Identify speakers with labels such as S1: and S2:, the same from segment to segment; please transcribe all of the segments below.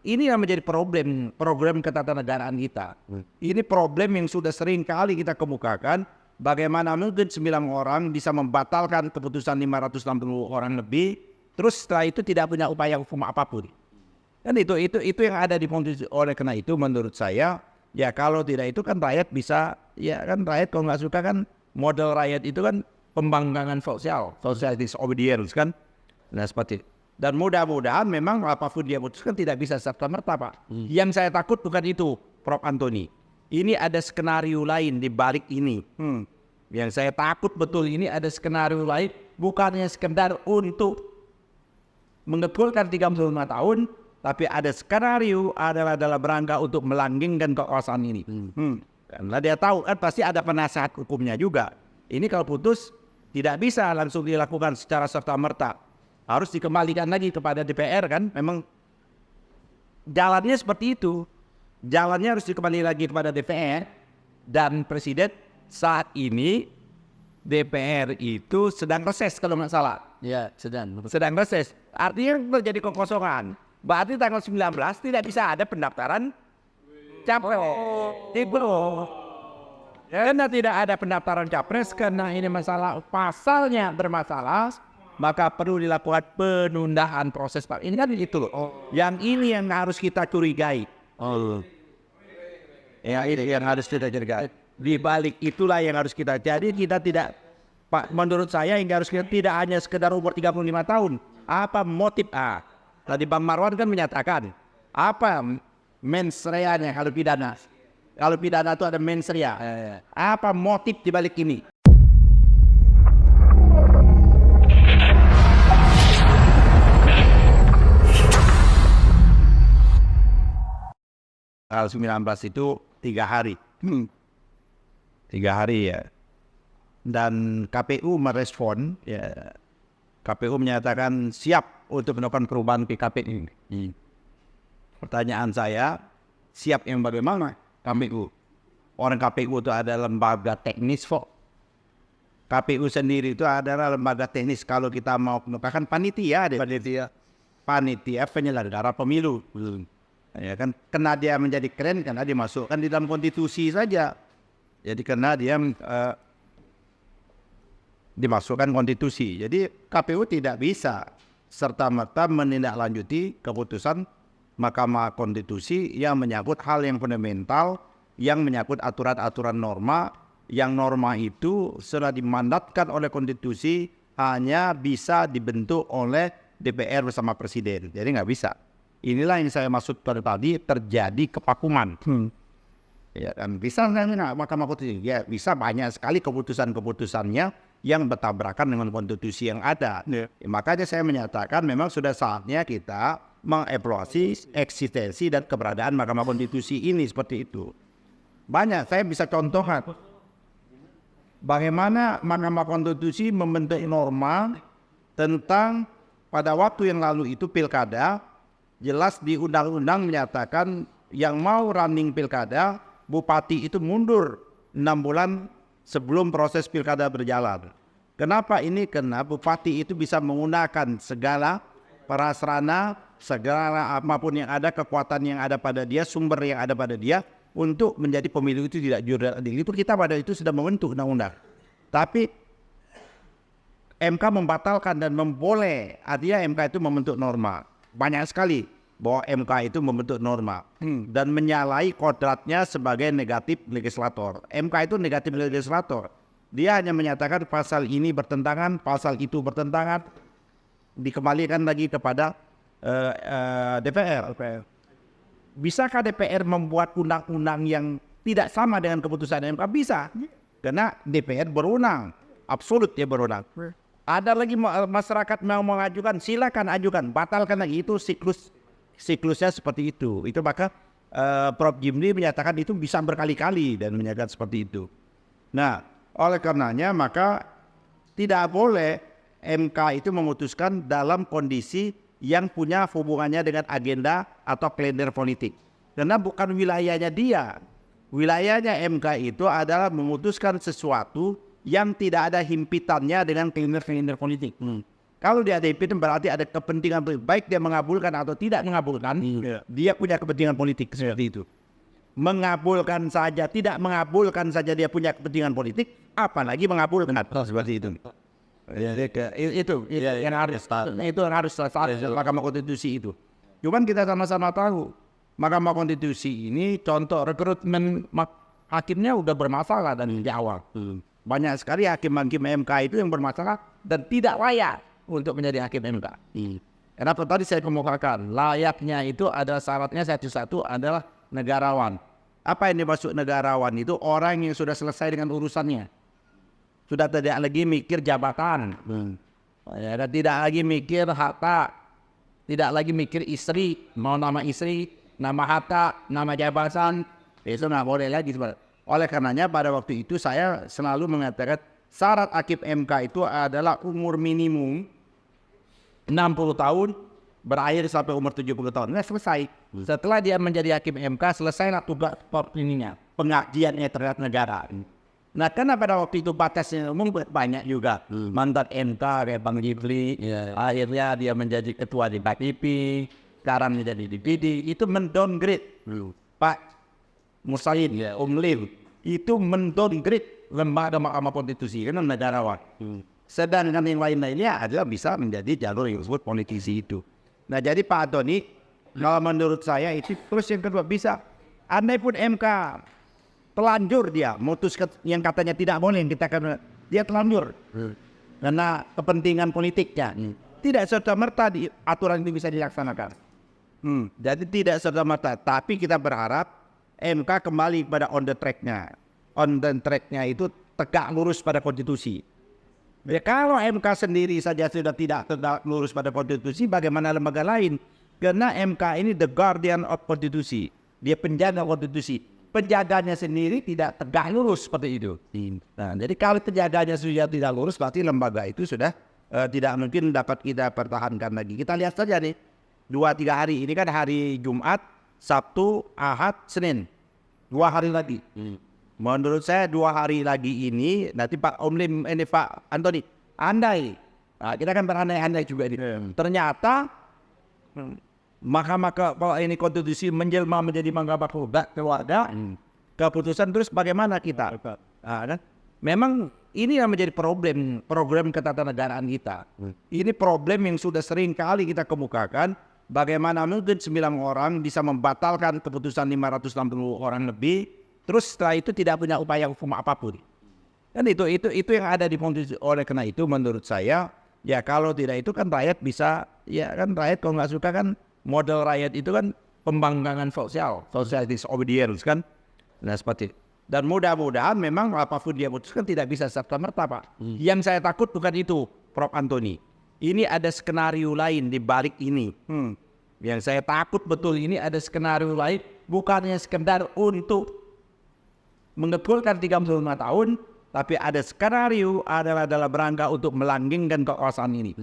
S1: ini yang menjadi program ketatanegaraan kita. Ini problem yang sudah sering kali kita kemukakan. Bagaimana mungkin 9 orang bisa membatalkan keputusan 560 orang lebih, terus setelah itu tidak punya upaya hukum apapun. Dan itu yang ada di konstitusi. Oleh karena itu menurut saya, ya kalau tidak itu kan rakyat bisa, ya kan rakyat kalau nggak suka kan, model rakyat itu kan pembangkangan sosial, social disobedience kan. Nah seperti itu. Dan mudah-mudahan memang apapun dia putuskan tidak bisa serta-merta Pak. Yang saya takut bukan itu, Prof. Antoni. Ini ada skenario lain di balik ini. Yang saya takut betul ini ada skenario lain, bukannya sekedar untuk mengekulkan 35 tahun, tapi ada skenario adalah dalam rangka untuk melanggengkan kekuasaan ini. Karena dia tahu kan pasti ada penasehat hukumnya juga. Ini kalau putus tidak bisa langsung dilakukan secara serta-merta. Harus dikembalikan lagi kepada DPR kan. Memang jalannya seperti itu. Jalannya harus dikembali lagi kepada DPR dan Presiden. Saat ini DPR itu sedang reses kalau nggak salah.
S2: Ya, sedang
S1: Reses. Artinya terjadi kekosongan. Berarti tanggal 19 tidak bisa ada pendaftaran capres. Karena tidak ada pendaftaran capres, karena ini masalah pasalnya bermasalah, maka perlu dilakukan penundaan proses. Ini kan itu loh. Yang ini yang harus kita curigai. Ya ini yang harus kita curigai. Di balik itulah yang harus kita. Jadi kita tidak, Pak, menurut saya yang harus kita tidak hanya sekedar umur 35 tahun. Apa motif? Tadi Bang Marwan kan menyatakan apa mens reanya kalau pidana. Kalau pidana itu ada mens rea. Apa motif di balik ini? Tanggal 19 itu 3 hari. 3 hari ya. Dan KPU merespon, ya, KPU menyatakan siap untuk melakukan perubahan PKPU ini. Pertanyaan saya, siap yang bagaimana KPU? Orang KPU itu ada lembaga teknis kok. KPU sendiri itu adalah lembaga teknis. Kalau kita mau menetapkan panitia, panitia penyelenggara pemilu. Ya kan, karena dia menjadi keren karena dimasukkan di dalam konstitusi saja. Jadi karena dia dimasukkan konstitusi. Jadi KPU tidak bisa serta-merta menindaklanjuti keputusan Mahkamah Konstitusi yang menyangkut hal yang fundamental, yang menyangkut aturan-aturan norma, yang norma itu sudah dimandatkan oleh konstitusi hanya bisa dibentuk oleh DPR bersama Presiden. Jadi nggak bisa. Inilah yang saya maksud pada tadi, terjadi kevakuman. Ya, dan bisa nggak Mahkamah Konstitusi? Ya bisa, banyak sekali keputusan-keputusannya yang bertabrakan dengan konstitusi yang ada. Ya, makanya saya menyatakan memang sudah saatnya kita mengevaluasi eksistensi dan keberadaan Mahkamah Konstitusi ini seperti itu. Banyak, saya bisa contohkan bagaimana Mahkamah Konstitusi membentuk norma tentang pada waktu yang lalu itu pilkada. Jelas di undang-undang menyatakan yang mau running pilkada, bupati itu mundur 6 bulan sebelum proses pilkada berjalan. Kenapa ini? Karena bupati itu bisa menggunakan segala prasarana, segala apapun yang ada, kekuatan yang ada pada dia, sumber yang ada pada dia, untuk menjadi pemilu itu tidak jujur dan adil. Itu kita pada itu sudah membentuk undang-undang. Tapi MK membatalkan dan memboleh, artinya MK itu membentuk norma. Banyak sekali bahwa MK itu membentuk norma dan menyalahi kodratnya sebagai negatif legislator. MK itu negatif legislator. Dia hanya menyatakan pasal ini bertentangan, pasal itu bertentangan, dikembalikan lagi kepada DPR. Bisakah DPR membuat undang-undang yang tidak sama dengan keputusan MK? Bisa, karena DPR berwenang, absolut dia berwenang. Ada lagi masyarakat mau mengajukan, silakan ajukan, batalkan lagi, itu siklusnya seperti itu. Itu maka Prof. Jimli menyatakan itu bisa berkali-kali dan menyatakan seperti itu. Nah, oleh karenanya maka tidak boleh MK itu memutuskan dalam kondisi yang punya hubungannya dengan agenda atau kalender politik. Karena bukan wilayahnya dia. Wilayahnya MK itu adalah memutuskan sesuatu yang tidak ada himpitannya dengan kalender politik. Kalau dia independen berarti ada kepentingan politik. Baik dia mengabulkan atau tidak mengabulkan, dia punya kepentingan politik seperti itu. Mengabulkan saja, tidak mengabulkan saja dia punya kepentingan politik, apalagi mengabulkan seperti itu. Itu yang harus selesai Mahkamah Konstitusi itu. Cuman kita sama-sama tahu Mahkamah Konstitusi ini contoh rekrutmen hakimnya udah bermasalah dari awal. Banyak sekali hakim-hakim MK itu yang bermasalah dan tidak layak untuk menjadi hakim MK. Kenapa tadi saya kemukakan layaknya itu ada syaratnya satu-satu adalah negarawan. Apa yang dimaksud negarawan itu orang yang sudah selesai dengan urusannya, sudah tidak lagi mikir jabatan, dan tidak lagi mikir harta, tidak lagi mikir istri, mau nama istri, nama harta, nama jabatan, itu nggak boleh lagi. Oleh karenanya pada waktu itu saya selalu mengatakan syarat hakim MK itu adalah umur minimum 60 tahun berakhir sampai umur 70 tahun. Nah, selesai. Setelah dia menjadi hakim MK, selesailah tugas pengabdiannya terhadap negara. Nah, karena pada waktu itu batasnya umum banyak juga. Mantan MK kayak Bang Jibli, akhirnya dia menjadi ketua di BPIP, sekarang menjadi DPD, itu mendowngrade Pak Mursalin, Lim, itu mendowngrade lembaga Mahkamah Konstitusi karena negarawan. Sedangkan yang lain-lainnya adalah bisa menjadi jalur yang disebut politisi itu. Nah, jadi Pak Antoni, kalau menurut saya itu terus yang kedua bisa. Andai pun MK telanjur dia memutuskan yang katanya tidak boleh, kita kan dia telanjur karena kepentingan politiknya. Tidak serta-merta aturan itu bisa dilaksanakan. Jadi tidak serta-merta, tapi kita berharap MK kembali pada on the track-nya. On the track-nya itu tegak lurus pada konstitusi. Ya, kalau MK sendiri saja sudah tidak tegak lurus pada konstitusi, bagaimana lembaga lain? Karena MK ini the guardian of konstitusi. Dia penjaga konstitusi. Penjaganya sendiri tidak tegak lurus seperti itu. Nah, jadi kalau penjaganya sudah tidak lurus, berarti lembaga itu sudah tidak mungkin dapat kita pertahankan lagi. Kita lihat saja nih, 2-3 hari. Ini kan hari Jumat, Sabtu, Ahad, Senin. 2 hari lagi. Menurut saya 2 hari lagi ini, nanti Pak Lim, ini Pak Antoni, andai, nah, kita kan berandai-andai juga ini. Ternyata Mahkamah ini konstitusi menjelma menjadi Mahkamah Keluarga, keputusan terus bagaimana kita? Nah, kan? Memang ini yang menjadi program ketatanegaraan kita. Ini problem yang sudah sering kali kita kemukakan. Bagaimana mungkin 9 orang bisa membatalkan keputusan 560 orang lebih, terus setelah itu tidak punya upaya hukum apapun. Dan itu yang ada di konstitusi. Oleh karena itu menurut saya, ya kalau tidak itu kan rakyat bisa, ya kan rakyat kalau nggak suka kan model rakyat itu kan pembangkangan social disobedience kan. Nah seperti itu. Dan mudah-mudahan memang apapun dia putuskan tidak bisa serta-merta Pak. Yang saya takut bukan itu Prof. Antoni. Ini ada skenario lain di balik ini. Yang saya takut betul ini ada skenario lain, bukannya sekedar untuk mengekulkan 35 tahun, tapi ada skenario adalah dalam rangka untuk melanggengkan kekuasaan ini.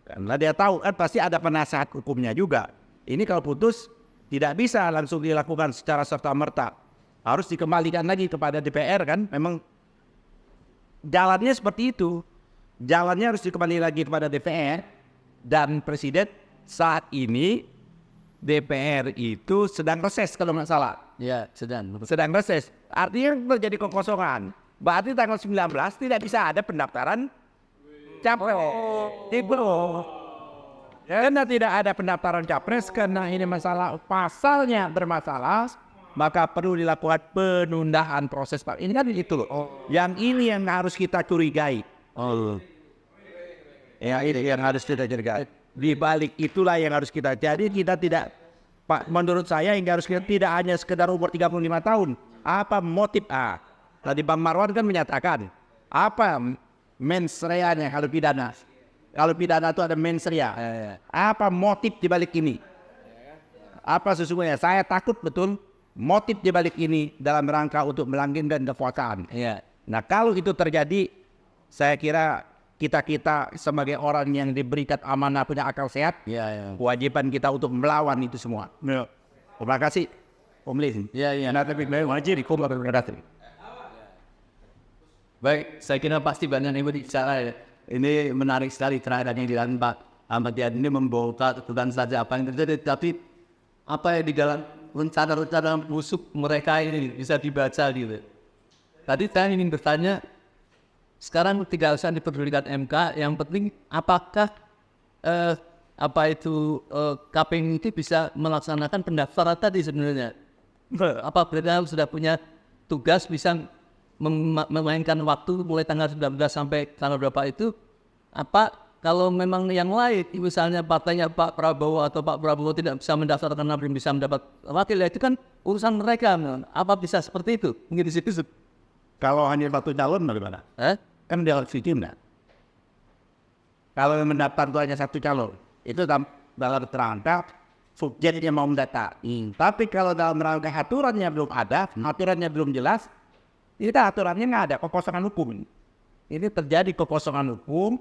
S1: Karena dia tahu kan pasti ada penasehat hukumnya juga. Ini kalau putus tidak bisa langsung dilakukan secara serta-merta. Harus dikembalikan lagi kepada DPR kan. Memang jalannya seperti itu. Jalannya harus dikembali lagi kepada DPR dan Presiden. Saat ini DPR itu sedang reses kalau nggak salah. Ya, sedang reses. Artinya terjadi kekosongan. Berarti tanggal 19 tidak bisa ada pendaftaran capres. Karena tidak ada pendaftaran capres, karena ini masalah pasalnya bermasalah, maka perlu dilakukan penundaan proses. Ini kan itu loh. Yang ini yang harus kita curigai. Ya ini yang harus kita curigai. Di balik itulah yang harus kita. Jadi kita tidak, Pak, menurut saya yang harus kita tidak hanya sekedar umur 35 tahun. Apa motif? Tadi Bang Marwan kan menyatakan apa mens reanya kalau pidana. Kalau pidana itu ada mens rea. Apa motif di balik ini? Apa sesungguhnya? Saya takut betul motif di balik ini dalam rangka untuk melanggengkan kekuasaan. Nah kalau itu terjadi, saya kira kita sebagai orang yang diberikan amanah punya akal sehat, kewajiban kita untuk melawan itu semua. Terima kasih, Om Lim.
S2: Baik, saya kira pasti banyak yang bicara ya. Ini menarik sekali terakhir yang dilakukan Pak Ahmad Yani ini membongkar bukan saja apa yang terjadi, tapi apa yang di dalam rencana-rencana busuk mereka ini bisa dibaca gitu. Tadi saya ingin bertanya, sekarang tidak usah dipedulikan MK, yang penting apakah KPU itu bisa melaksanakan pendaftaran tadi sebenarnya. Apa berarti sudah punya tugas bisa memainkan waktu mulai tanggal 19 sampai tanggal berapa itu, apa kalau memang yang lain, misalnya partainya Pak Prabowo atau Pak Prabowo tidak bisa mendaftar karena belum bisa mendapat wakil, ya itu kan urusan mereka. Apa bisa seperti itu? Mungkin di situ.
S1: Kalau hanya satu calon bagaimana? Kan dia harus tim. Kalau yang mendaftar itu hanya satu calon, itu dalam kerangka subjeknya mau mendaftar. Tapi kalau dalam rangka aturannya belum ada, aturannya belum jelas, itu aturannya nggak ada, kekosongan hukum. Ini terjadi kekosongan hukum,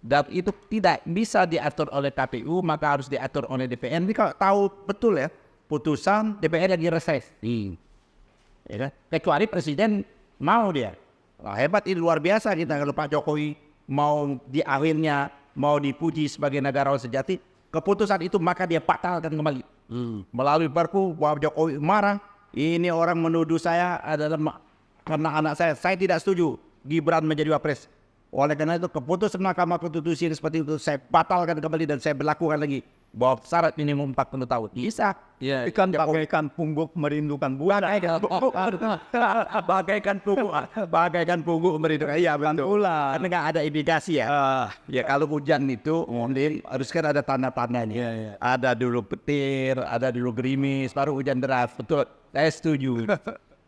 S1: dan itu tidak bisa diatur oleh KPU, maka harus diatur oleh DPR. Ini kalau tahu betul ya, putusan DPR yang direses. Ya kan? Kecuali presiden mau dia. Nah, hebat, ini luar biasa kita kalau Pak Jokowi mau di akhirnya mau dipuji sebagai negarawan sejati, keputusan itu maka dia batalkan kembali. Melalui Perpu, Pak Jokowi marah, ini orang menuduh saya adalah karena anak saya tidak setuju Gibran menjadi wapres. Oleh karena itu keputusan Mahkamah Konstitusi seperti itu saya batalkan kembali dan saya berlakukan lagi bahwa syarat minimum 40 tahun. Bisa.
S2: Ya,
S3: Ikan bagaikan pungguk merindukan buah.
S1: Bagaikan pungguk merindukan. Iya betul. Karena nggak ada indikasi ya. Ya kalau hujan itu harus kan ada tanda-tandanya. Ada dulu petir, ada dulu gerimis, baru hujan deras. Betul. Saya setuju.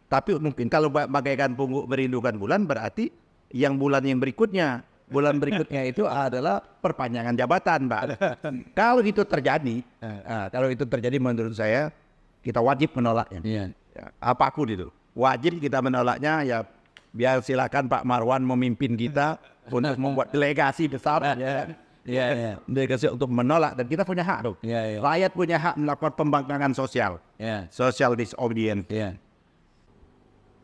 S1: Tapi mungkin kalau bagaikan pungguk merindukan bulan berarti yang bulan berikutnya itu adalah perpanjangan jabatan, Pak. Kalau itu terjadi, menurut saya kita wajib menolaknya. Ya, apapun itu, wajib kita menolaknya. Ya, biar silakan Pak Marwan memimpin kita untuk membuat delegasi besar. Delegasi untuk menolak, dan kita punya hak tuh. Rakyat punya hak melakukan pembangkangan sosial. Social disobedience.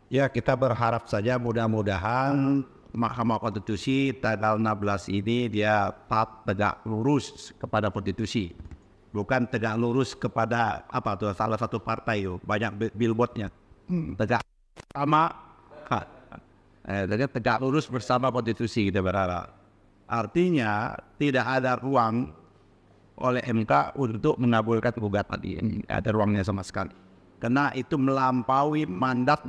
S1: Ya, kita berharap saja mudah-mudahan Mahkamah Konstitusi tanggal 16 ini dia tegak lurus kepada konstitusi, bukan tegak lurus kepada salah satu partai itu banyak billboardnya. Tegak sama, tegak lurus bersama konstitusi kita berharap. Artinya tidak ada ruang oleh MK untuk mengabulkan gugatan ini, ada ruangnya sama sekali, karena itu melampaui mandat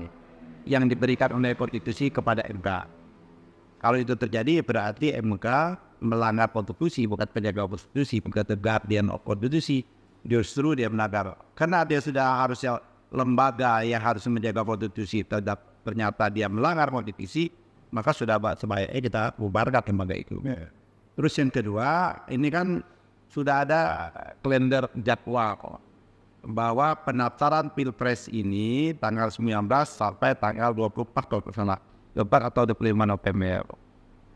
S1: yang diberikan oleh konstitusi kepada MK. Kalau itu terjadi berarti MK melanggar konstitusi, bukan penjaga konstitusi, bukan the guardian of konstitusi. Justru dia melanggar, karena dia sudah harusnya lembaga yang harus menjaga konstitusi, ternyata dia melanggar konstitusi, maka sudah sebaiknya kita bubarkan lembaga itu. Terus yang kedua, ini kan sudah ada kalender jadwal bahwa pendaftaran Pilpres ini tanggal 19 sampai tanggal 24 kalau salah. 24 atau 25 November.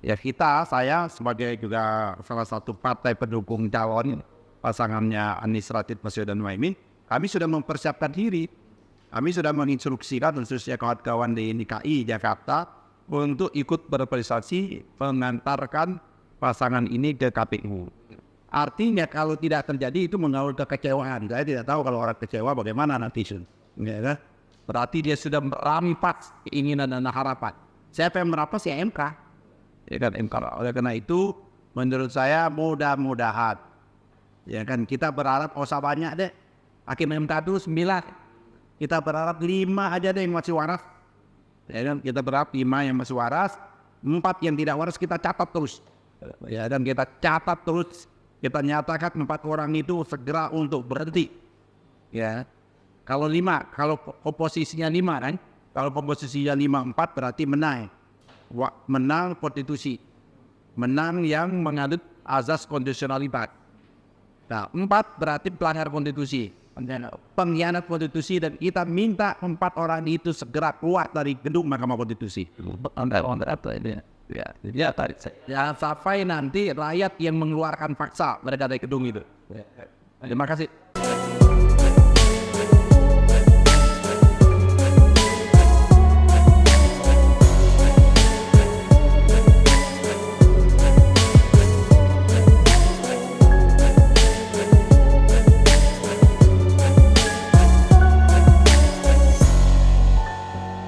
S1: Ya saya sebagai juga salah satu partai pendukung calon pasangannya Anies Rashid Baswedan Muhaimin, kami sudah mempersiapkan diri. Kami sudah menginstruksikan khususnya kawan-kawan di DKI Jakarta untuk ikut berprestasi mengantarkan pasangan ini ke KPU. Artinya kalau tidak terjadi itu mengawal kekecewaan. Saya tidak tahu kalau orang kecewa bagaimana nanti. Ya, berarti dia sudah merampas keinginan dan harapan. Siapa yang merampas? Ya MK. Ya kan, MK. Oleh karena itu menurut saya mudah-mudahan ya kan, kita berharap usah banyak deh. Hakim MK itu 9. Kita berharap 5 aja deh yang masih waras. Ya kan, kita berharap 5 yang masih waras, 4 yang tidak waras kita catat terus. Ya, dan kita catat terus, kita nyatakan 4 orang itu segera untuk berhenti. Ya. Kalau 5, kalau oposisinya 5 kan, kalau komposisinya 5-4 berarti menang konstitusi, menang yang menganut azas konstitusionalitas. Nah, 4 berarti pelanggar konstitusi, pengkhianat konstitusi, dan kita minta 4 orang itu segera keluar dari gedung Mahkamah Konstitusi. Ya, sampai nanti rakyat yang mengeluarkan paksa mereka dari gedung itu. Terima kasih.